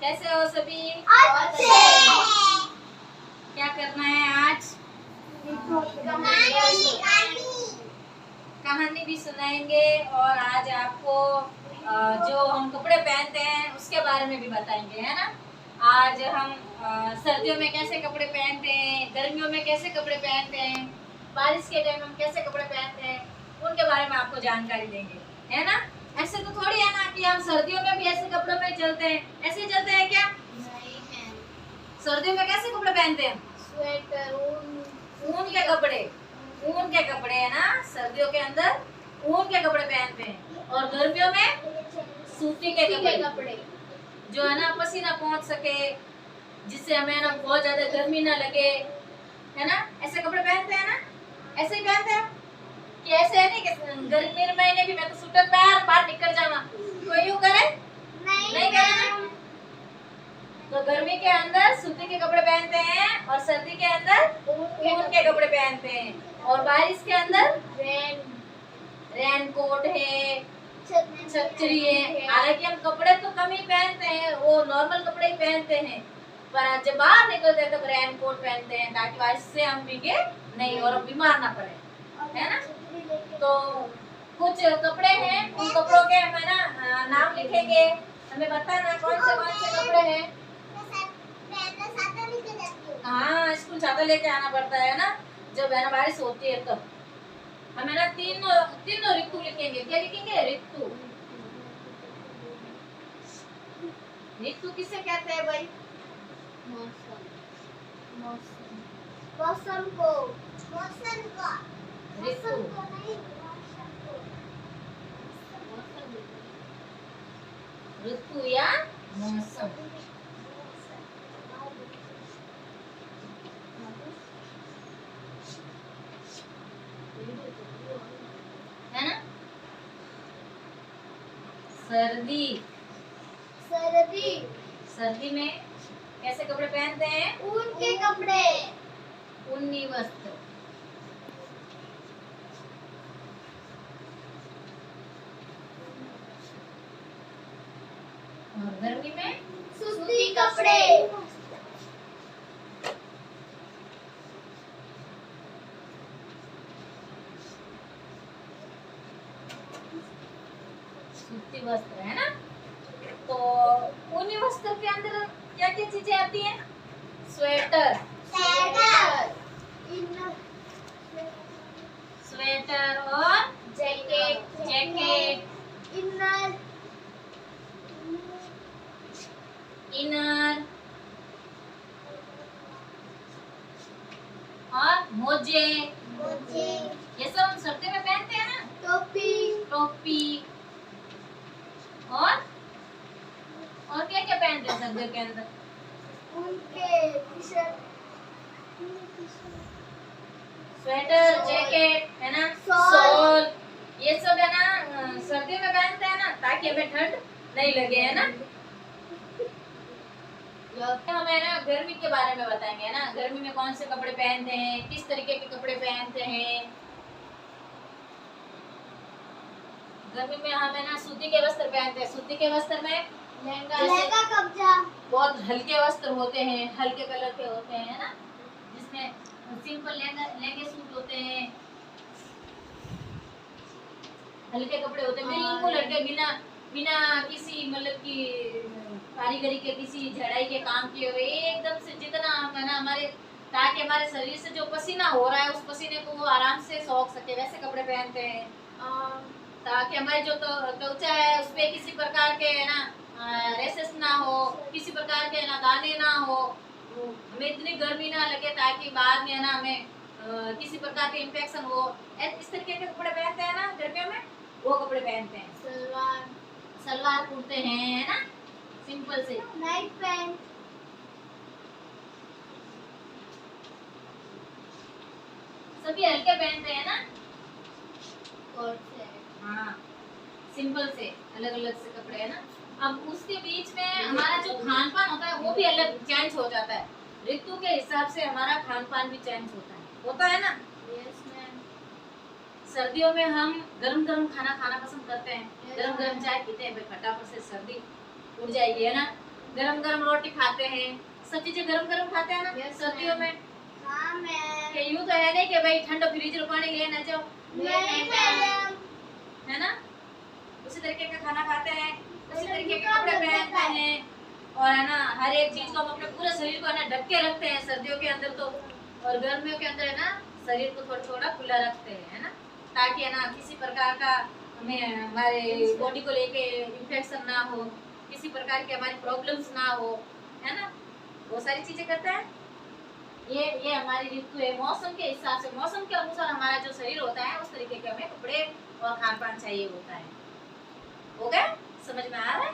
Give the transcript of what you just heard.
कैसे हो सभी? अच्छे। क्या करना है आज? कहानी भी सुनाएंगे और आज आपको जो हम कपड़े पहनते हैं उसके बारे में भी बताएंगे, है ना। आज हम सर्दियों में कैसे कपड़े पहनते हैं, गर्मियों में कैसे कपड़े पहनते हैं, बारिश के टाइम हम कैसे कपड़े पहनते हैं, उनके बारे में आपको जानकारी देंगे, है ना। ऐसे तो थोड़ी है ना कि हम सर्दियों में भी ऐसे कपड़ों में चलते हैं, ऐसे ही चलते हैं क्या? नहीं है। सर्दियों में कैसे कपड़े पहनते हैं? स्वेटर, ऊन के कपड़े, ऊन के कपड़े, है ना। सर्दियों के अंदर ऊन के कपड़े पहनते हैं और गर्मियों में सूती के कपड़े, जो है ना पसीना पहुंच सके, जिससे हमें ना बहुत ज्यादा गर्मी ना लगे, है ना। ऐसे कपड़े पहनते हैं ना, ऐसे ही पहनते हैं कि ऐसे है नहीं कि गर्मी के महीने भी मैं तो स्वेटर पहन बाहर निकल जावा, कोई यूं करे? नहीं करे ना। तो गर्मी के अंदर सूती के कपड़े पहनते हैं और सर्दी के अंदर ऊन के कपड़े पहनते हैं। और बारिश के अंदर रेन कोट है, छतरी है। हालांकि हम कपड़े तो कम ही पहनते हैं, वो नॉर्मल कपड़े ही पहनते हैं, पर जब बाहर निकलते हैं तब रेन कोट पहनते हैं ताकि बारिश से हम भीगे नहीं और बीमार ना पड़े, है ना। तो कुछ कपड़े हैं, उन कपड़ों के हमें ना नाम लिखेंगे, हमें बताना कौन से कपड़े हैं। हाँ, स्कूल छाता लेके आना पड़ता है ना, जब है ना बारिश होती है तब। हमें ना तीनों ऋतु लिखेंगे। क्या लिखेंगे? ऋतु। ऋतु किसे कहते हैं भाई? मौसम को ऋतु। ऋतु या मौसम। है ना। सर्दी, सर्दी में कैसे कपड़े पहनते हैं? ऊन के कपड़े, ऊनी वस्त्र। और गर्मी में सूती कपड़े। सूती वस्त्र, है ना। तो ऊनी वस्त्र के अंदर क्या क्या चीजें आती हैं? स्वेटर, स्वेटर और जैकेट, इनर और मोजे, ये सब हम सर्दी में पहनते हैं ना। टोपी और क्या क्या पहनते हैं सर्दियों के अंदर? स्वेटर, जैकेट, है ना, शॉल, ये सब है ना सर्दियों में पहनते हैं ना ताकि हमें ठंड नहीं लगे, है ना। हमें ना गर्मी के बारे में बताएंगे, है ना। गर्मी में कौन से कपड़े पहनते हैं, किस तरीके के कपड़े पहनते हैं। गर्मी में हम है ना सूती के वस्त्र पहनते हैं। सूती के वस्त्र में लहंगा कब्जा, बहुत हल्के वस्त्र होते हैं, हल्के कलर के होते हैं, है ना, जिसमें सिंपल लहंगे सूट होते हैं, हल्के कपड़े होते हैं, बिल्कुल हल्के, बिना किसी मतलब की कारीगरी के, किसी झड़ाई के काम किए हुए, एकदम से जितना है ना हमारे, ताकि हमारे शरीर से जो पसीना हो रहा है उस पसीने को वो आराम से सोख सके, वैसे कपड़े पहनते हैं। ताकि हमारी जो त्वचा है उस पे किसी प्रकार के है ना रेसेस ना हो, किसी प्रकार के ना दाने ना हो, हमें इतनी गर्मी ना लगे ताकि बाद में है ना हमें किसी प्रकार के इन्फेक्शन हो। इस तरीके के कपड़े पहनते हैं ना गर्मियों में, वो कपड़े पहनते हैं। सलवार कुर्ते हैं, है ना, सिंपल से। नाइट पैंट, सभी हल्के पहनते हैं ना। कोट सेट, हाँ, सिंपल से अलग अलग से कपड़े, है ना। अब उसके बीच में हमारा जो खान पान होता है वो भी अलग चेंज हो जाता है। ऋतु के हिसाब से हमारा खान पान भी चेंज होता है ना। Yes ma'am. सर्दियों में हम गरम गरम खाना खाना पसंद करते हैं, गरम गरम चाय पीते हैं, फटाफट से सर्दी उड़ जाएगी, है ना। गरम गरम रोटी खाते हैं, सब चीजें गरम गरम खाते हैं ना Yes, सर्दियों ma'am. में। हाँ मैम। कि यूं तो है नहीं कि भाई ठंडो फ्रिज रो पानी लेना जाओ, नहीं मैडम। है ना। उसी तरीके का खाना खाते हैं, उसी मैडम, तरीके के जुकाम कपड़े लग पहनते जाता है। हैं, और है ना हर एक चीज को हम अपने पूरे शरीर को है ना ढक के रखते हैं सर्दियों के अंदर तो, और गर्मियों के अंदर है ना शरीर को थोड़ा थोड़ा खुला रखते हैं, है ना, ताकि है ना किसी प्रकार का हमें हमारे बॉडी को लेके इन्फेक्शन ना हो, किसी प्रकार की हमारी प्रॉब्लम्स ना हो, है ना, वो सारी चीजें करते हैं। ये हमारी ऋतु है, मौसम के हिसाब से, मौसम के अनुसार हमारा जो शरीर होता है उस तरीके के हमें कपड़े और खान पान चाहिए होता है। हो गया, समझ में आ रहा है?